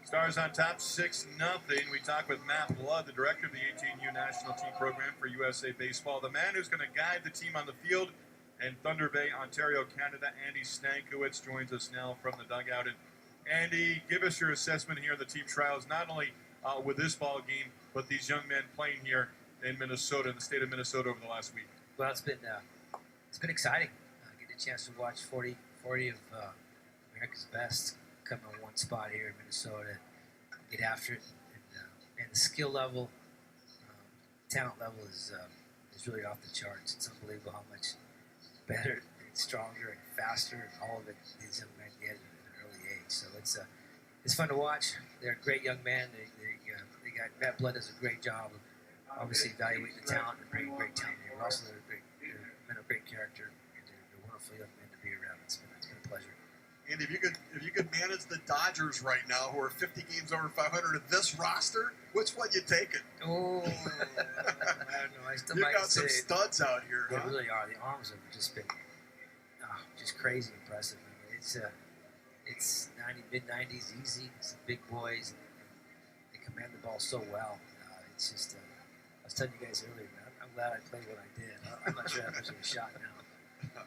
Stars on top 6-0. We talk with Matt Blood, the director of the 18U National Team Program for USA Baseball, the man who's going to guide the team on the field in Thunder Bay, Ontario, Canada. Andy Stankiewicz joins us now from the dugout. And Andy, give us your assessment here in the team trials, not only with this ball game, but these young men playing here in Minnesota, in the state of Minnesota over the last week. Well, it's been exciting. Getting a chance to watch 40 of America's best come in one spot here in Minnesota, get after it, and the skill level, talent level is really off the charts. It's unbelievable how much better and stronger and faster and all of it these young men get at an early age. So it's fun to watch. They're a great young men. They got Matt Blood does a great job of obviously evaluating the talent and bringing great talent here. Also, they're men of great character, and they're wonderful young men to be around. It's been a pleasure. And if you could manage the Dodgers right now, who are 50 games over 500 in this roster, which one you taking? Oh, I don't know. I still you might got say some studs out here. They huh? really are. The arms have just been just crazy impressive. I mean, it's mid-90s easy. Some big boys. They command the ball so well. It's just I was telling you guys earlier, man, I'm glad I played what I did. I'm not sure how much of a shot now.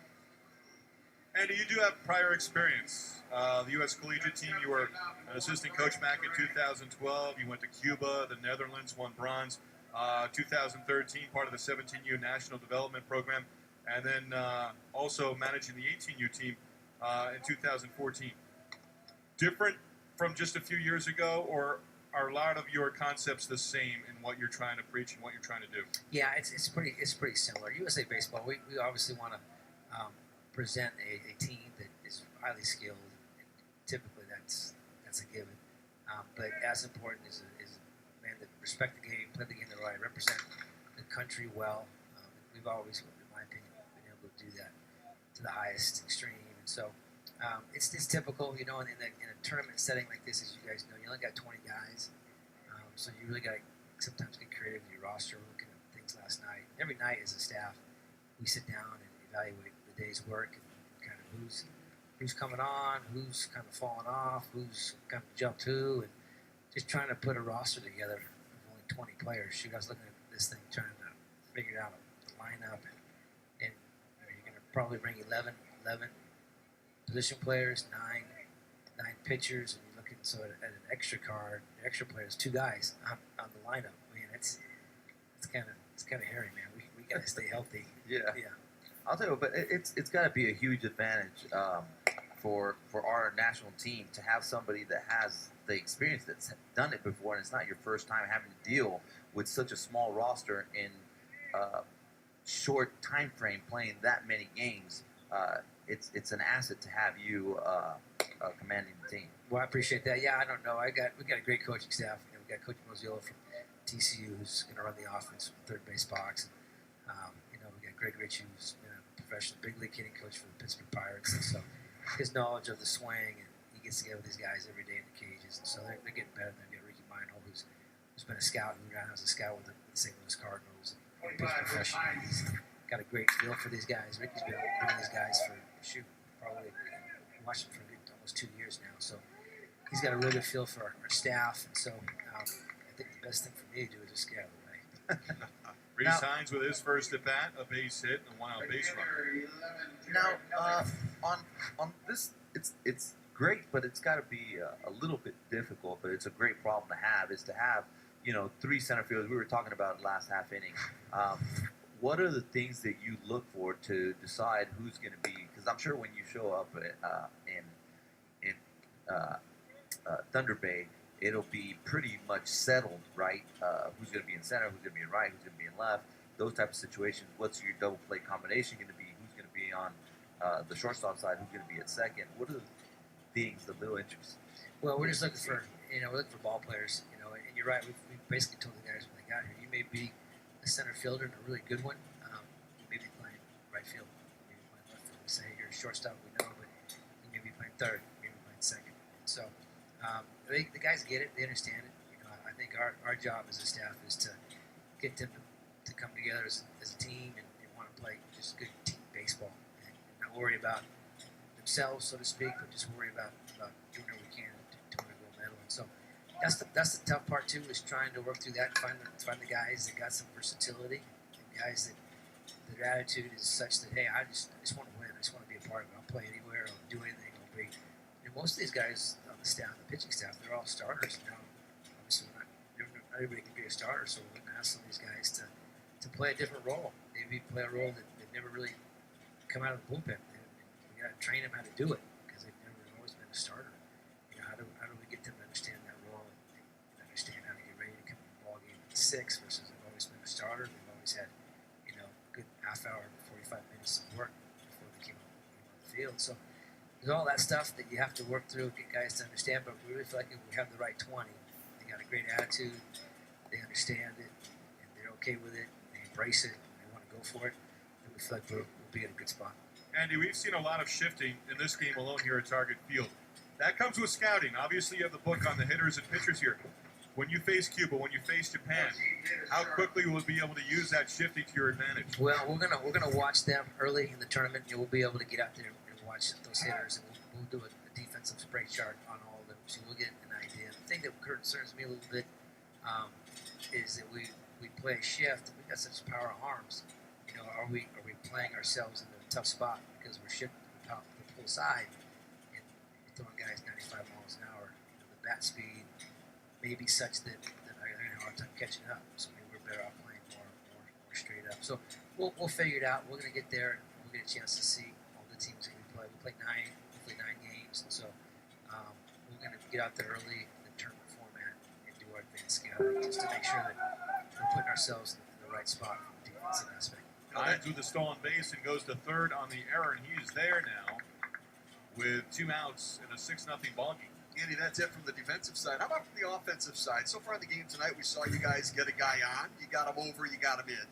Andy, you do have prior experience. The U.S. collegiate team, you were an assistant coach back in 2012. You went to Cuba, the Netherlands, won bronze. 2013, part of the 17U National Development Program, and then also managing the 18U team in 2014. Different from just a few years ago, or are a lot of your concepts the same in what you're trying to preach and what you're trying to do? Yeah, it's pretty similar. USA Baseball, we obviously want to present a team that is highly skilled. And typically, that's a given. But as important is a man that respect the game, play the game the right, represent the country well. We've always, in my opinion, been able to do that to the highest extreme. And so it's typical, in a tournament setting like this, as you guys know, you only got 20 guys. So you really got to sometimes get creative with your roster. We're looking at things last night. Every night as a staff, we sit down and evaluate the day's work and kind of who's coming on, who's kind of falling off, who's kind of jumped who, and just trying to put a roster together of only 20 players. Shoot, I was looking at this thing trying to figure out the lineup, and you're going to probably bring 11 position players, nine pitchers, and you're looking at an extra card, the extra players, 2 guys on the lineup. Man, it's kind of hairy, man. We got to stay healthy. Yeah. Yeah. I'll tell you, but it's got to be a huge advantage for our national team to have somebody that has the experience that's done it before, and it's not your first time having to deal with such a small roster in short time frame playing that many games. It's an asset to have you commanding the team. Well, I appreciate that. Yeah, I don't know. We got a great coaching staff. We got Coach Moziola from TCU who's going to run the offense from the third base box. We got Greg Ritchie who's been a professional big league hitting coach for the Pittsburgh Pirates, and so his knowledge of the swing, and he gets together with these guys every day in the cages, and so they're getting better. They've got Ricky Meinhold who's been a scout, who now has a scout with the St. Louis Cardinals, and he's professional. He's got a great feel for these guys. Ricky's been with these guys for probably watched him for almost 2 years now, so he's got a really good feel for our staff, and so I think the best thing for me to do is just get out of the way. Reese Hines with his first at bat, a base hit, and 1 out base run. Now, on this, it's great, but it's got to be a little bit difficult. But it's a great problem to have. Is to have 3 center fielders. We were talking about last half inning. What are the things that you look for to decide who's going to be? Because I'm sure when you show up in Thunder Bay, it'll be pretty much settled, right? Who's going to be in center, who's going to be in right, who's going to be in left, those type of situations. What's your double play combination going to be? Who's going to be on the shortstop side? Who's going to be at second? What are the things, the little interests? Well, we're just looking for, we're looking for ball players, and you're right. We basically told the guys when they got here, you may be a center fielder and a really good one. You may be playing right field, maybe playing left field. We say you're a shortstop, we know, but you may be playing third, maybe playing second. So the guys get it, they understand it. I think our job as a staff is to get them to come together as a team and want to play just good team baseball and not worry about themselves, so to speak, but just worry about doing what we can to win a gold medal. And so That's the tough part too, is trying to work through that and find the guys that got some versatility, and guys that their attitude is such that, hey, I just want to win. I just want to be a part of it. I'll play anywhere. I'll do anything. I'll be. And most of these guys on the staff, the pitching staff, they're all starters. Obviously, not everybody can be a starter, so we're going to ask some of these guys to play a different role. Maybe play a role that they've never really come out of the bullpen. We got to train them how to do it because they've never always been a starter. How do we get them to understand that role and understand how to get ready to come to the ball game at 6 versus they've always been a starter. They've always had a good half hour, 45 minutes of work before they came on the field. So there's all that stuff that you have to work through, get guys to understand. But we really feel like if we have the right 20, they got a great attitude, they understand it, and they're okay with it, they embrace it, and they want to go for it. And we feel like we'll be in a good spot. Andy, we've seen a lot of shifting in this game alone here at Target Field. That comes with scouting. Obviously, you have the book on the hitters and pitchers here. When you face Cuba, when you face Japan, how quickly will we be able to use that shifting to your advantage? Well, we're gonna watch them early in the tournament. We'll be able to get out there and watch those hitters, and we'll do a defensive spray chart on all of them, so we'll get an idea. The thing that concerns me a little bit is that we play a shift. We got such power arms. Are we playing ourselves in a tough spot because we're shifting the full side and we're throwing guys 95 miles an hour? The bat speed may be such that I'm going to have a hard time catching up. So maybe we're better off playing more straight up. So we'll figure it out. We're going to get there. We'll get a chance to see all the teams that we play. We play hopefully nine games, and so we're going to get out there early in the tournament format and do our advanced scouting just to make sure that we're putting ourselves in the right spot from a defensive aspect. Hines with the stolen base and goes to third on the error, and he's there now with 2 outs in a 6-0 ball game. Andy, that's it from the defensive side. How about from the offensive side? So far in the game tonight, we saw you guys get a guy on. You got him over. You got him in.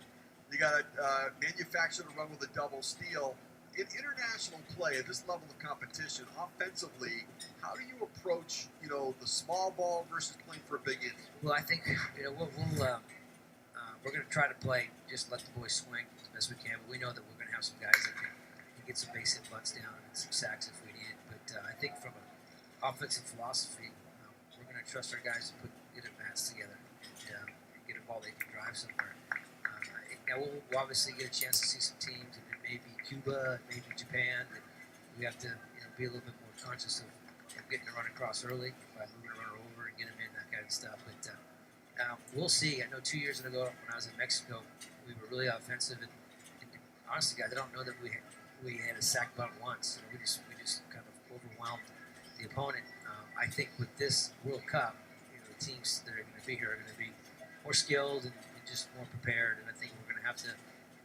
You got to manufacture the run with a double steal. In international play at this level of competition, offensively, how do you approach the small ball versus playing for a big inning? Well, I think we're going to try to play, just let the boys swing as best we can. But we know that we're going to have some guys that can get some base hit butts down and some sacks if we need it. But I think from an offensive philosophy, we're going to trust our guys to get at-bats together and get a ball they can drive somewhere. Now we'll obviously get a chance to see some teams, and it may be Cuba, it may be Japan, that we have to be a little bit more conscious of getting a run across early by moving a runner over and get them in, that kind of stuff. But we'll see. I know 2 years ago when I was in Mexico, we were really offensive, and honestly, guys, I don't know that we had a sack bunt once. We just kind of overwhelmed the opponent. I think with this World Cup, the teams that are going to be here are going to be more skilled and just more prepared. And I think we're going to have to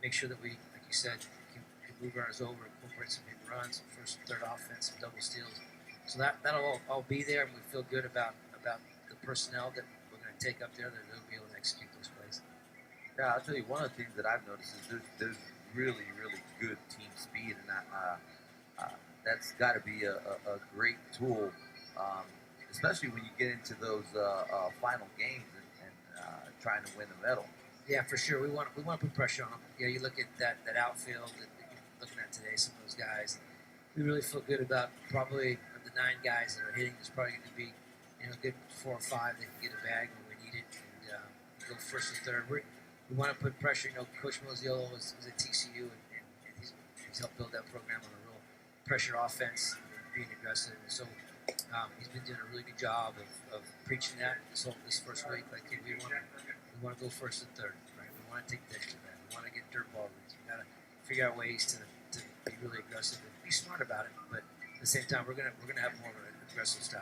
make sure that we, like you said, can move runners over, incorporate some hit runs, some first and third offense, some double steals. So that'll all be there, and we feel good about the personnel that we're going to take up there that they'll be able to execute those plays. Yeah, I'll tell you, one of the things that I've noticed is there's really, really good team speed, and that's got to be a great tool, especially when you get into those final games and trying to win the medal. Yeah, for sure. We want to put pressure on them. You look at that outfield that you're looking at today, some of those guys. We really feel good about probably of the 9 guys that are hitting. There's probably going to be a good 4 or 5 that can get a bag when we need it and go first or third. We want to put pressure. Coach Mozziello was at TCU, and he's helped build that program on a real pressure offense and being aggressive. And so he's been doing a really good job of preaching that this first week. Like, hey, we want to go first and third, right? We want to take the extra bag. We want to get dirt ball reads. We got to figure out ways to be really aggressive and be smart about it. But at the same time, we're gonna have more of an aggressive style.